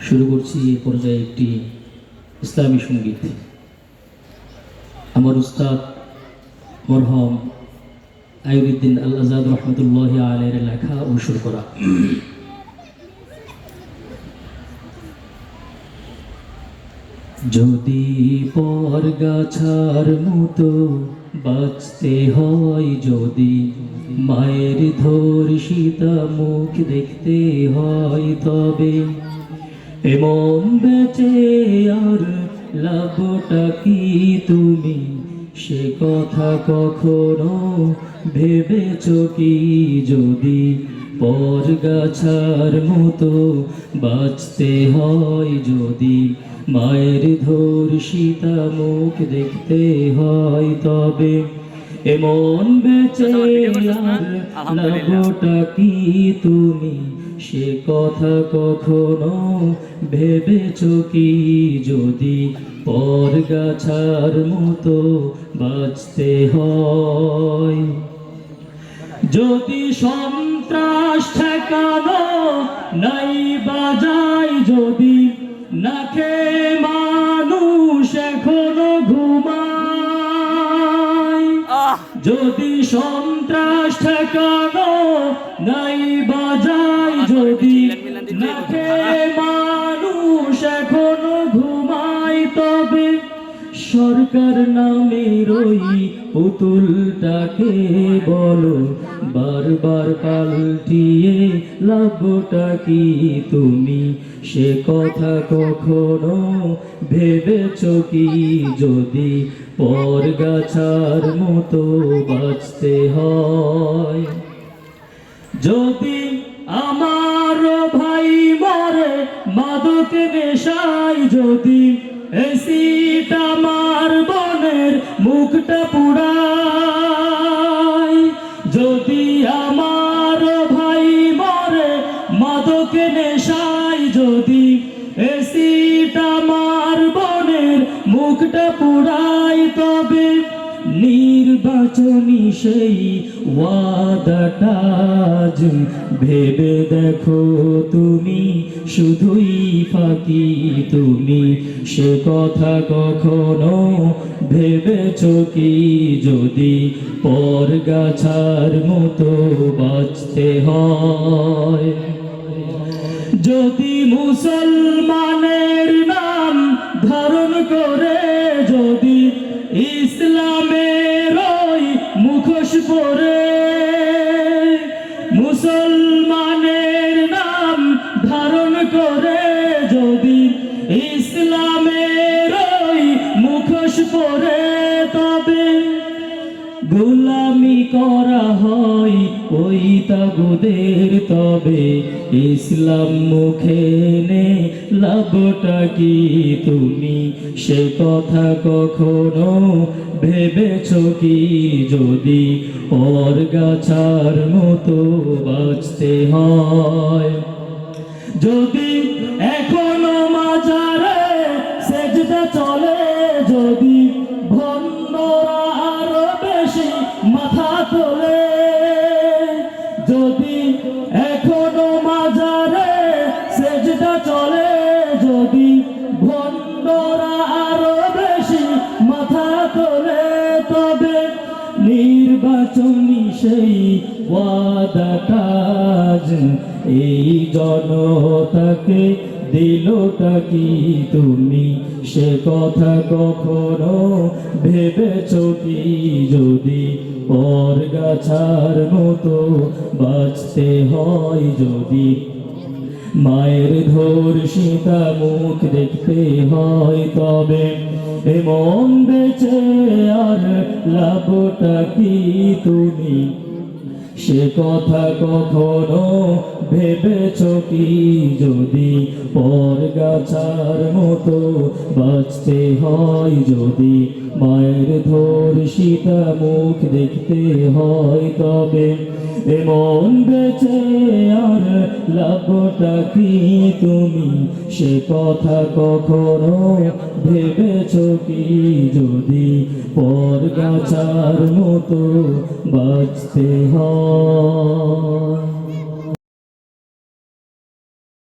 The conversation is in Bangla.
শুরু করছি এই পর্যায়ে একটি ইসলামী সঙ্গীত। আমার উস্তাদ মরহম আইয়ুবউদ্দিন আল আজাদ রহমতুল্লাহি আলাইহির লেখা ও সুর করা। যদি পরগাছার মতো বাঁচতে হয়, যদি মায়ের ধর্ষিতা মুখ দেখতে হয়, তবে এমন বেঁচে আর লাভটা কি তুমি? সে কথা কখনো ভেবেছ কি? যদি পরগাছার মতো বাঁচতে হয়, যদি মায়ের ধর্ষিতা মুখ দেখতে হয়, তবে এমন বেঁচে আর লাভটা কি তুমি? সে কথা কখনো ভেবেছ কি? যদি পরগাছার মতো বাঁচতে হয়, যদি সন্ত্রাস ঠেকানো নাই বাজায়, যদি না খেয়ে মানুষ এখনো ঘুমায়, যদি সন্ত্রাস ঠেকানো নাই বাজায়, যদি না খেয়ে মানুষ এখনো ঘুমায়, তবে সরকার নামের ওই পুতুলটাকে বলো বারবার পাল্টিয়ে লাভটা কি তুমি? সে কথা কখনো ভেবেছ কি? যদি পরগাছার মতো বাঁচতে হয়, যদি আমার ভাই মরে মাদক নেশায়, যদি এসিড আমার বোনের মুখটা পুড়ায়, যদি আমার ভাই মরে মাদক নেশায়, যদি এসিড আমার বোনের মুখটা পুড়ায়, তবে নির্বাচনী সেই ওয়াদাটা ভেবে দেখো তুমি, শুধুই ফাঁকি তুমি? সে কথা কখনো ভেবেছ কি? যদি পরগাছার মতো বাঁচতে হয়, যদি মুসলমানের নাম ধারণ করে, যদি ইসলামের ওই মুখোশ পরে, মুসলমানের নাম ধারণ করে, যদি ইসলামের ওই মুখোশ পরে, তবে গোলামি করা হয় ওই তাগুদের, তবে ইসলাম মুখে নে লাভটা কি তুমি? সে কথা কখনো ভেবেছ কি? যদি পরগাছার মতো বাঁচতে হয়, যদি এখনো মাজারে সেজদা চলে, যদি ভণ্ডরা আরো বেশি মাথা তোলে, যদি এখনো মাজারে সেজদা চলে, যদি ভণ্ডরা আরো বেশি মাথা তোলে, তবে নির্বাচনী সেই ওয়াদাটা এই জনতাকে দিলটা কি তুমি? সে কথা কখনো ভেবেছ কি? যদি পরগাছার মতো বাঁচতে হয়, যদি মায়ের ধর্ষিতা মুখ দেখতে হয়, তবে এমন বেঁচে আর লাভটা কি তুমি? সে কথা কখনো ভেবেছ কি? যদি পরগাছার মতো বাঁচতে হয়, যদি মায়ের ধর্ষিতা মুখ দেখতে হয়, তবে এমন বেঁচে আর লাভটা কি তুমি? সে কথা কখনো ভেবেছ কি? যদি পরগাছার মতো বাঁচতে হয়।